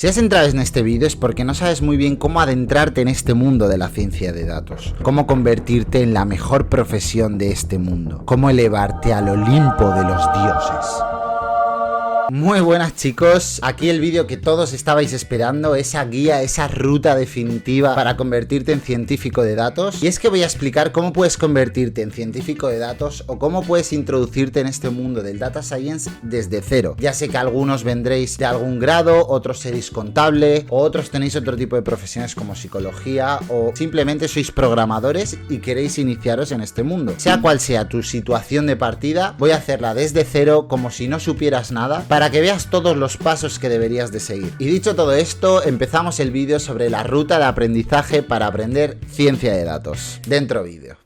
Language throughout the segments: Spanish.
Si has entrado en este vídeo es porque no sabes muy bien cómo adentrarte en este mundo de la ciencia de datos, cómo convertirte en la mejor profesión de este mundo, cómo elevarte al Olimpo de los dioses. Muy buenas chicos, aquí el vídeo que todos estabais esperando, esa guía, esa ruta definitiva para convertirte en científico de datos. Y es que voy a explicar cómo puedes convertirte en científico de datos o cómo puedes introducirte en este mundo del data science desde cero. Ya sé que algunos vendréis de algún grado, otros seréis contable, o otros tenéis otro tipo de profesiones como psicología, o simplemente sois programadores y queréis iniciaros en este mundo. Sea cual sea tu situación de partida, voy a hacerla desde cero como si no supieras nada, para que veas todos los pasos que deberías de seguir. Y dicho todo esto, empezamos el vídeo sobre la ruta de aprendizaje para aprender ciencia de datos. Dentro vídeo.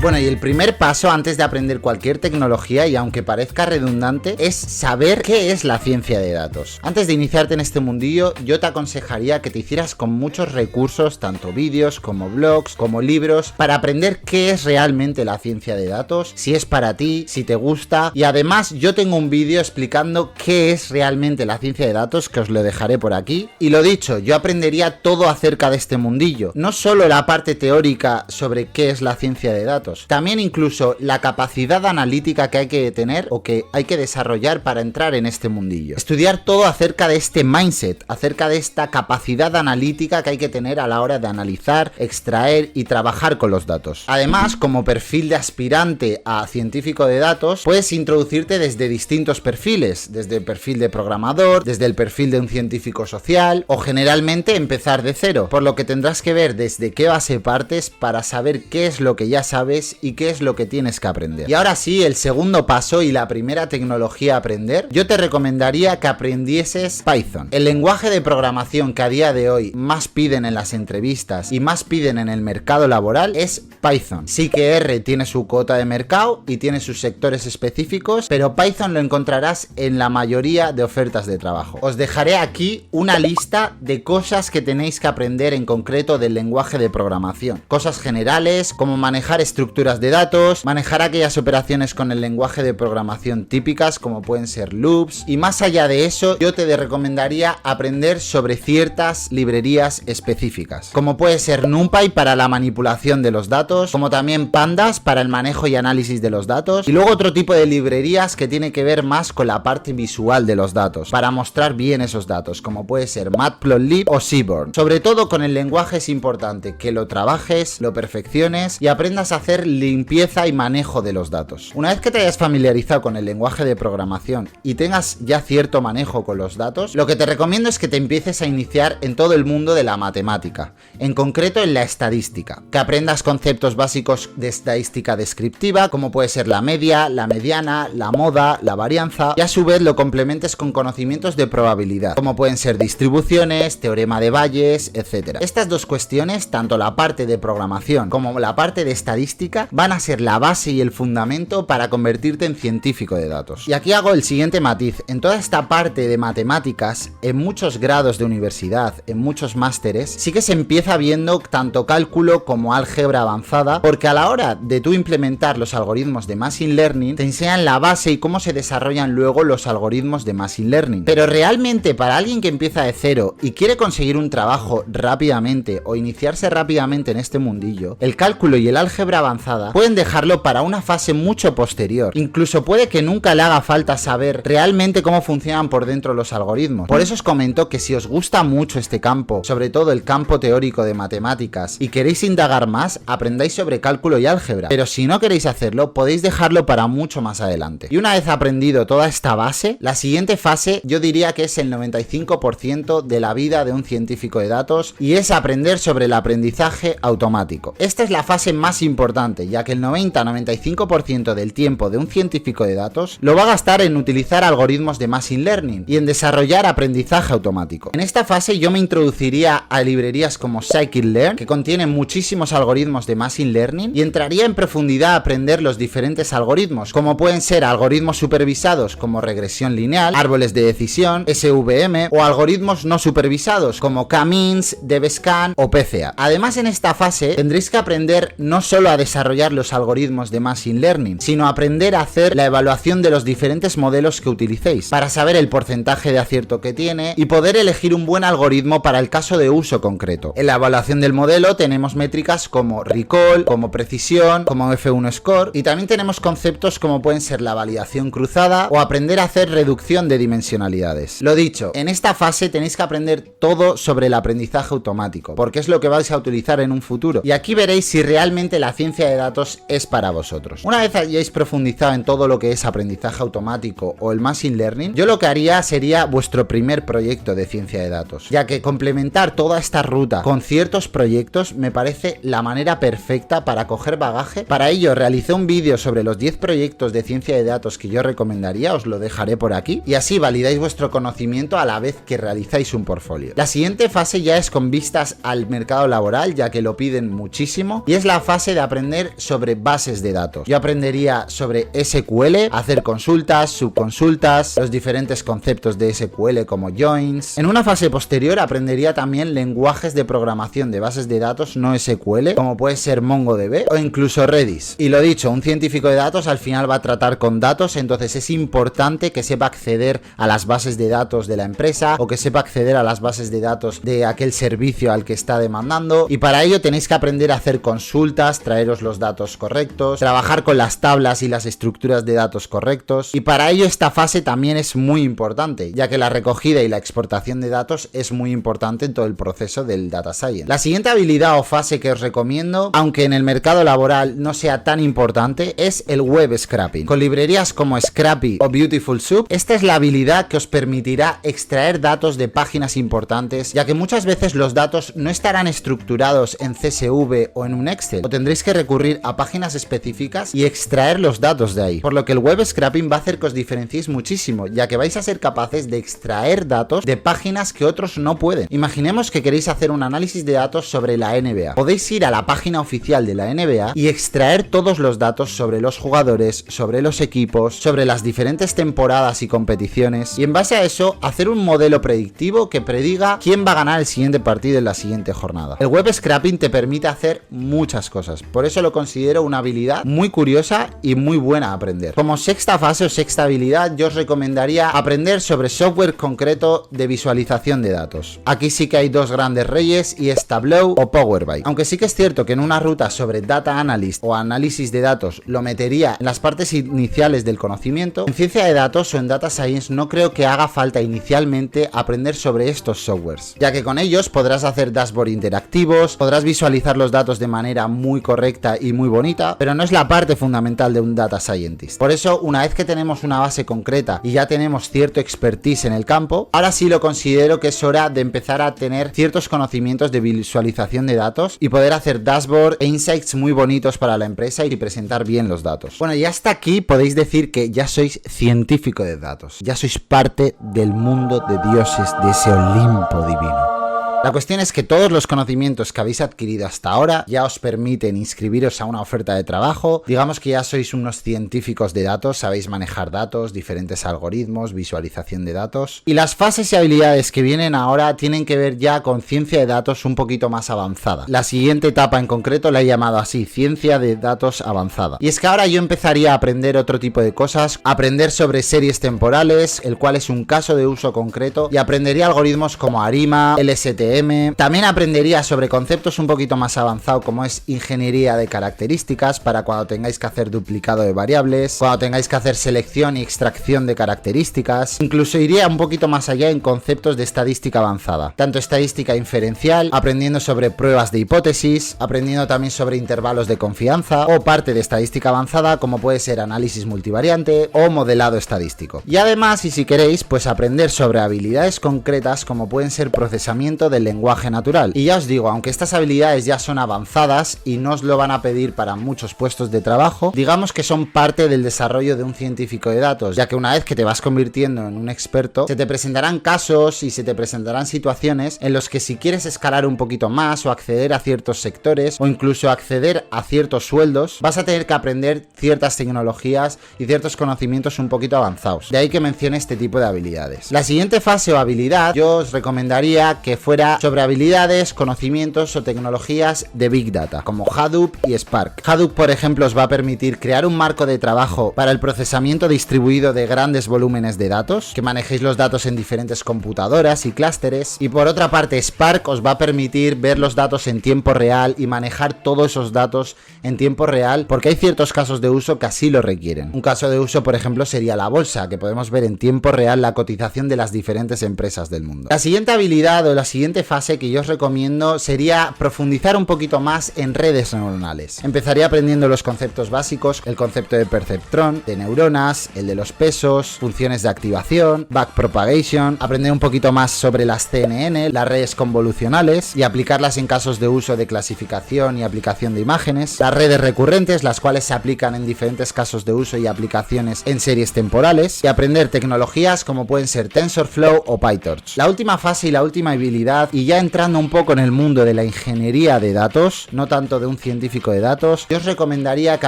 Bueno, y el primer paso antes de aprender cualquier tecnología, y aunque parezca redundante, es saber qué es la ciencia de datos. Antes de iniciarte en este mundillo, yo te aconsejaría que te hicieras con muchos recursos, tanto vídeos como blogs, como libros, para aprender qué es realmente la ciencia de datos, si es para ti, si te gusta, y además yo tengo un vídeo explicando qué es realmente la ciencia de datos, que os lo dejaré por aquí. Y lo dicho, yo aprendería todo acerca de este mundillo, no solo la parte teórica sobre qué es la ciencia de datos, también incluso la capacidad analítica que hay que tener o que hay que desarrollar para entrar en este mundillo. Estudiar todo acerca de este mindset, acerca de esta capacidad analítica que hay que tener a la hora de analizar, extraer y trabajar con los datos. Además, como perfil de aspirante a científico de datos, puedes introducirte desde distintos perfiles, desde el perfil de programador, desde el perfil de un científico social, o generalmente empezar de cero, por lo que tendrás que ver desde qué base partes para saber qué es lo que ya sabes y qué es lo que tienes que aprender. Y ahora sí, el segundo paso y la primera tecnología a aprender, yo te recomendaría que aprendieses Python. El lenguaje de programación que a día de hoy más piden en las entrevistas y más piden en el mercado laboral es Python. Sí que R tiene su cuota de mercado y tiene sus sectores específicos, pero Python lo encontrarás en la mayoría de ofertas de trabajo. Os dejaré aquí una lista de cosas que tenéis que aprender en concreto del lenguaje de programación. Cosas generales como manejar estructuras de datos, manejar aquellas operaciones con el lenguaje de programación típicas como pueden ser loops, y más allá de eso yo te recomendaría aprender sobre ciertas librerías específicas, como puede ser NumPy para la manipulación de los datos, como también Pandas para el manejo y análisis de los datos, y luego otro tipo de librerías que tiene que ver más con la parte visual de los datos, para mostrar bien esos datos, como puede ser Matplotlib o Seaborn. Sobre todo con el lenguaje es importante que lo trabajes, lo perfecciones y aprendas a hacer limpieza y manejo de los datos. Una vez que te hayas familiarizado con el lenguaje de programación y tengas ya cierto manejo con los datos, lo que te recomiendo es que te empieces a iniciar en todo el mundo de la matemática, en concreto en la estadística, que aprendas conceptos básicos de estadística descriptiva, como puede ser la media, la mediana, la moda, la varianza, y a su vez lo complementes con conocimientos de probabilidad, como pueden ser distribuciones, teorema de Bayes, etc. Estas dos cuestiones, tanto la parte de programación como la parte de estadística, van a ser la base y el fundamento para convertirte en científico de datos. Y aquí hago el siguiente matiz. En toda esta parte de matemáticas, en muchos grados de universidad, en muchos másteres, sí que se empieza viendo tanto cálculo como álgebra avanzada, porque a la hora de tú implementar los algoritmos de Machine Learning, te enseñan la base y cómo se desarrollan luego los algoritmos de Machine Learning. Pero realmente para alguien que empieza de cero y quiere conseguir un trabajo rápidamente o iniciarse rápidamente en este mundillo, el cálculo y el álgebra avanzada pueden dejarlo para una fase mucho posterior. Incluso puede que nunca le haga falta saber realmente cómo funcionan por dentro los algoritmos. Por eso os comento que si os gusta mucho este campo, sobre todo el campo teórico de matemáticas, y queréis indagar más, aprendáis sobre cálculo y álgebra. Pero si no queréis hacerlo, podéis dejarlo para mucho más adelante. Y una vez aprendido toda esta base, la siguiente fase yo diría que es el 95% de la vida de un científico de datos, y es aprender sobre el aprendizaje automático. Esta es la fase más importante importante, ya que el 90-95% del tiempo de un científico de datos lo va a gastar en utilizar algoritmos de Machine Learning y en desarrollar aprendizaje automático. En esta fase yo me introduciría a librerías como Scikit-Learn, que contienen muchísimos algoritmos de Machine Learning, y entraría en profundidad a aprender los diferentes algoritmos, como pueden ser algoritmos supervisados como regresión lineal, árboles de decisión, SVM, o algoritmos no supervisados como K-means, DevScan o PCA. Además, en esta fase tendréis que aprender no solo a desarrollar los algoritmos de Machine Learning, sino a aprender a hacer la evaluación de los diferentes modelos que utilicéis, para saber el porcentaje de acierto que tiene y poder elegir un buen algoritmo para el caso de uso concreto. En la evaluación del modelo tenemos métricas como recall, como precisión, como F1 score, y también tenemos conceptos como pueden ser la validación cruzada o aprender a hacer reducción de dimensionalidades. Lo dicho, en esta fase tenéis que aprender todo sobre el aprendizaje automático, porque es lo que vais a utilizar en un futuro, y aquí veréis si realmente la ciencia de datos es para vosotros. Una vez hayáis profundizado en todo lo que es aprendizaje automático o el Machine Learning, yo lo que haría sería vuestro primer proyecto de ciencia de datos, ya que complementar toda esta ruta con ciertos proyectos me parece la manera perfecta para coger bagaje. Para ello realicé un vídeo sobre los 10 proyectos de ciencia de datos que yo recomendaría, os lo dejaré por aquí, y así validáis vuestro conocimiento a la vez que realizáis un portfolio. La siguiente fase ya es con vistas al mercado laboral, ya que lo piden muchísimo, y es la fase de aprender sobre bases de datos. Yo aprendería sobre SQL, hacer consultas, subconsultas, los diferentes conceptos de SQL como joins. En una fase posterior aprendería también lenguajes de programación de bases de datos no SQL, como puede ser MongoDB o incluso Redis. Y lo dicho, un científico de datos al final va a tratar con datos, entonces es importante que sepa acceder a las bases de datos de la empresa o que sepa acceder a las bases de datos de aquel servicio al que está demandando, y para ello tenéis que aprender a hacer consultas, traeros los datos correctos, trabajar con las tablas y las estructuras de datos correctos, y para ello esta fase también es muy importante, ya que la recogida y la exportación de datos es muy importante en todo el proceso del data science. La siguiente habilidad o fase que os recomiendo, aunque en el mercado laboral no sea tan importante, es el web scraping. Con librerías como Scrappy o Beautiful Soup, esta es la habilidad que os permitirá extraer datos de páginas importantes, ya que muchas veces los datos no estarán estructurados en CSV o en un Excel, o tendréis que recurrir a páginas específicas y extraer los datos de ahí, por lo que el web scraping va a hacer que os diferenciéis muchísimo, ya que vais a ser capaces de extraer datos de páginas que otros no pueden. Imaginemos que queréis hacer un análisis de datos sobre la NBA. Podéis ir a la página oficial de la NBA y extraer todos los datos sobre los jugadores, sobre los equipos, sobre las diferentes temporadas y competiciones, y en base a eso hacer un modelo predictivo que prediga quién va a ganar el siguiente partido en la siguiente jornada. El web scraping te permite hacer muchas cosas, por eso lo considero una habilidad muy curiosa y muy buena a aprender. Como sexta fase o sexta habilidad, yo os recomendaría aprender sobre software concreto de visualización de datos. Aquí sí que hay dos grandes reyes, y es Tableau o Power BI. Aunque sí que es cierto que en una ruta sobre Data Analyst o análisis de datos lo metería en las partes iniciales del conocimiento, en ciencia de datos o en Data Science no creo que haga falta inicialmente aprender sobre estos softwares, ya que con ellos podrás hacer dashboard interactivos, podrás visualizar los datos de manera muy correcta y muy bonita, pero no es la parte fundamental de un Data Scientist. Por eso, una vez que tenemos una base concreta y ya tenemos cierto expertise en el campo, ahora sí lo considero que es hora de empezar a tener ciertos conocimientos de visualización de datos y poder hacer dashboard e insights muy bonitos para la empresa y presentar bien los datos. Bueno, y hasta aquí podéis decir que ya sois científico de datos, ya sois parte del mundo de dioses, de ese Olimpo divino. La cuestión es que todos los conocimientos que habéis adquirido hasta ahora ya os permiten inscribiros a una oferta de trabajo. Digamos que ya sois unos científicos de datos, sabéis manejar datos, diferentes algoritmos, visualización de datos. Y las fases y habilidades que vienen ahora tienen que ver ya con ciencia de datos un poquito más avanzada. La siguiente etapa en concreto la he llamado así, ciencia de datos avanzada. Y es que ahora yo empezaría a aprender otro tipo de cosas, aprender sobre series temporales, el cual es un caso de uso concreto, y aprendería algoritmos como ARIMA, LSTM. También aprendería sobre conceptos un poquito más avanzados como es ingeniería de características, para cuando tengáis que hacer duplicado de variables, cuando tengáis que hacer selección y extracción de características. Incluso iría un poquito más allá en conceptos de estadística avanzada, tanto estadística inferencial, aprendiendo sobre pruebas de hipótesis, aprendiendo también sobre intervalos de confianza, o parte de estadística avanzada como puede ser análisis multivariante o modelado estadístico. Y además, y si queréis, pues aprender sobre habilidades concretas como pueden ser procesamiento del lenguaje natural. Y ya os digo, aunque estas habilidades ya son avanzadas y no os lo van a pedir para muchos puestos de trabajo, digamos que son parte del desarrollo de un científico de datos, ya que una vez que te vas convirtiendo en un experto, se te presentarán casos y se te presentarán situaciones en los que si quieres escalar un poquito más o acceder a ciertos sectores o incluso acceder a ciertos sueldos, vas a tener que aprender ciertas tecnologías y ciertos conocimientos un poquito avanzados. De ahí que mencione este tipo de habilidades. La siguiente fase o habilidad, yo os recomendaría que fuera sobre habilidades, conocimientos o tecnologías de Big Data, como Hadoop y Spark. Hadoop, por ejemplo, os va a permitir crear un marco de trabajo para el procesamiento distribuido de grandes volúmenes de datos, que manejéis los datos en diferentes computadoras y clústeres. Y por otra parte, Spark os va a permitir ver los datos en tiempo real y manejar todos esos datos en tiempo real, porque hay ciertos casos de uso que así lo requieren. Un caso de uso, por ejemplo, sería la bolsa, que podemos ver en tiempo real la cotización de las diferentes empresas del mundo. La siguiente habilidad o la siguiente fase que yo os recomiendo sería profundizar un poquito más en redes neuronales. Empezaría aprendiendo los conceptos básicos, el concepto de perceptrón, de neuronas, el de los pesos, funciones de activación, backpropagation, aprender un poquito más sobre las CNN, las redes convolucionales, y aplicarlas en casos de uso de clasificación y aplicación de imágenes, las redes recurrentes, las cuales se aplican en diferentes casos de uso y aplicaciones en series temporales, y aprender tecnologías como pueden ser TensorFlow o PyTorch. La última fase y la última habilidad, y ya entrando un poco en el mundo de la ingeniería de datos, no tanto de un científico de datos, yo os recomendaría que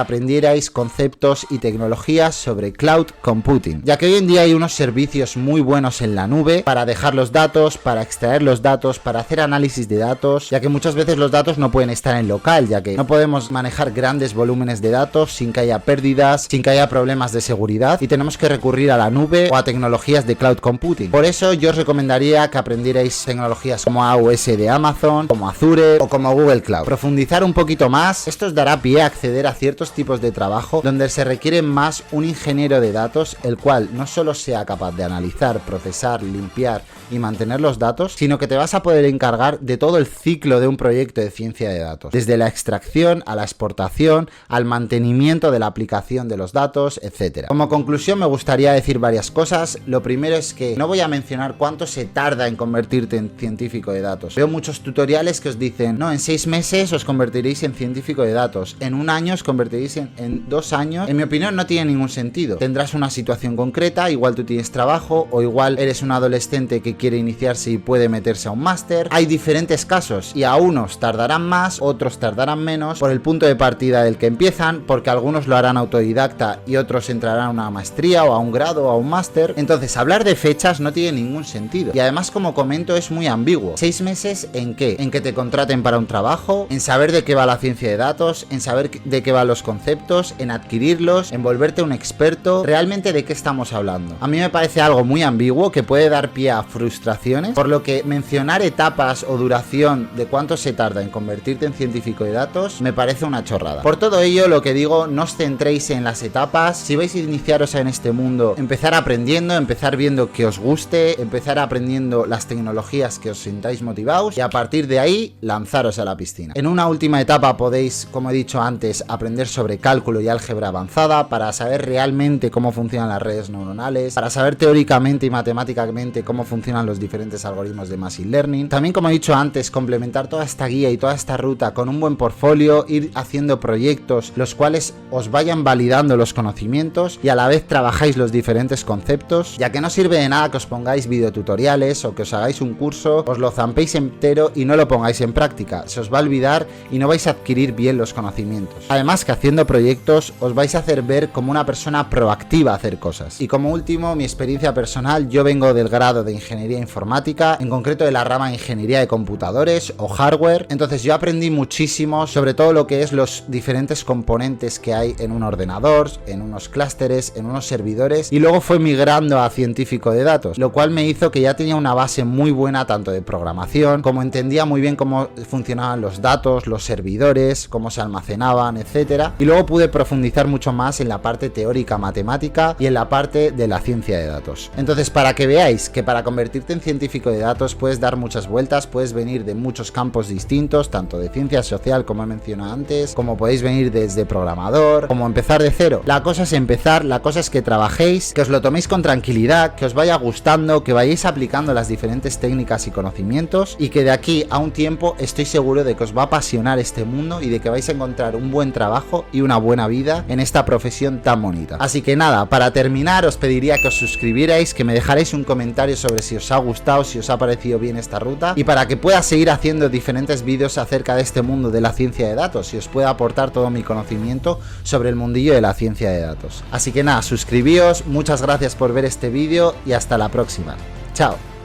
aprendierais conceptos y tecnologías sobre cloud computing, ya que hoy en día hay unos servicios muy buenos en la nube para dejar los datos, para extraer los datos, para hacer análisis de datos, ya que muchas veces los datos no pueden estar en local, ya que no podemos manejar grandes volúmenes de datos sin que haya pérdidas, sin que haya problemas de seguridad, y tenemos que recurrir a la nube o a tecnologías de cloud computing. Por eso yo os recomendaría que aprendierais tecnologías como AWS de Amazon, como Azure o como Google Cloud. Profundizar un poquito más, esto os dará pie a acceder a ciertos tipos de trabajo donde se requiere más un ingeniero de datos, el cual no solo sea capaz de analizar, procesar, limpiar y mantener los datos, sino que te vas a poder encargar de todo el ciclo de un proyecto de ciencia de datos, desde la extracción a la exportación, al mantenimiento de la aplicación de los datos, etc. Como conclusión me gustaría decir varias cosas. Lo primero es que no voy a mencionar cuánto se tarda en convertirte en científico de datos. Veo muchos tutoriales que os dicen, no, en 6 meses os convertiréis en científico de datos, en 1 año os convertiréis en 2 años. En mi opinión no tiene ningún sentido. Tendrás una situación concreta, igual tú tienes trabajo o igual eres un adolescente que quiere iniciarse y puede meterse a un máster. Hay diferentes casos y a unos tardarán más, otros tardarán menos por el punto de partida del que empiezan, porque algunos lo harán autodidacta y otros entrarán a una maestría o a un grado o a un máster. Entonces hablar de fechas no tiene ningún sentido y además, como comento, es muy ambiguo. 6 meses ¿en qué? En que te contraten para un trabajo, en saber de qué va la ciencia de datos, en saber de qué van los conceptos, en adquirirlos, en volverte un experto. ¿Realmente de qué estamos hablando? A mí me parece algo muy ambiguo que puede dar pie a frustraciones, por lo que mencionar etapas o duración de cuánto se tarda en convertirte en científico de datos me parece una chorrada. Por todo ello, lo que digo, no os centréis en las etapas. Si vais a iniciaros en este mundo, empezar aprendiendo, empezar viendo que os guste, empezar aprendiendo las tecnologías que os sintáis motivados y a partir de ahí lanzaros a la piscina. En una última etapa podéis, como he dicho antes, aprender sobre cálculo y álgebra avanzada para saber realmente cómo funcionan las redes neuronales, para saber teóricamente y matemáticamente cómo funcionan los diferentes algoritmos de Machine Learning. También, como he dicho antes, complementar toda esta guía y toda esta ruta con un buen portfolio, ir haciendo proyectos los cuales os vayan validando los conocimientos y a la vez trabajáis los diferentes conceptos, ya que no sirve de nada que os pongáis videotutoriales o que os hagáis un curso, os lo zampéis entero y no lo pongáis en práctica. Se os va a olvidar y no vais a adquirir bien los conocimientos. Además, que haciendo proyectos os vais a hacer ver como una persona proactiva a hacer cosas. Y como último, mi experiencia personal, yo vengo del grado de ingeniería informática, en concreto de la rama de ingeniería de computadores o hardware. Entonces yo aprendí muchísimo sobre todo lo que es los diferentes componentes que hay en un ordenador, en unos clústeres, en unos servidores, y luego fue migrando a científico de datos, lo cual me hizo que ya tenía una base muy buena tanto de programación, como entendía muy bien cómo funcionaban los datos, los servidores, cómo se almacenaban, etcétera, y luego pude profundizar mucho más en la parte teórica matemática y en la parte de la ciencia de datos. Entonces, para que veáis que para convertirte en científico de datos puedes dar muchas vueltas, puedes venir de muchos campos distintos, tanto de ciencia social, como he mencionado antes, como podéis venir desde programador, como empezar de cero. La cosa es empezar, la cosa es que trabajéis, que os lo toméis con tranquilidad, que os vaya gustando, que vayáis aplicando las diferentes técnicas y conocimientos conocimientos y que de aquí a un tiempo estoy seguro de que os va a apasionar este mundo y de que vais a encontrar un buen trabajo y una buena vida en esta profesión tan bonita. Así que nada, para terminar os pediría que os suscribierais, que me dejarais un comentario sobre si os ha gustado, si os ha parecido bien esta ruta, y para que pueda seguir haciendo diferentes vídeos acerca de este mundo de la ciencia de datos y os pueda aportar todo mi conocimiento sobre el mundillo de la ciencia de datos. Así que nada, suscribíos, muchas gracias por ver este vídeo y hasta la próxima. Chao.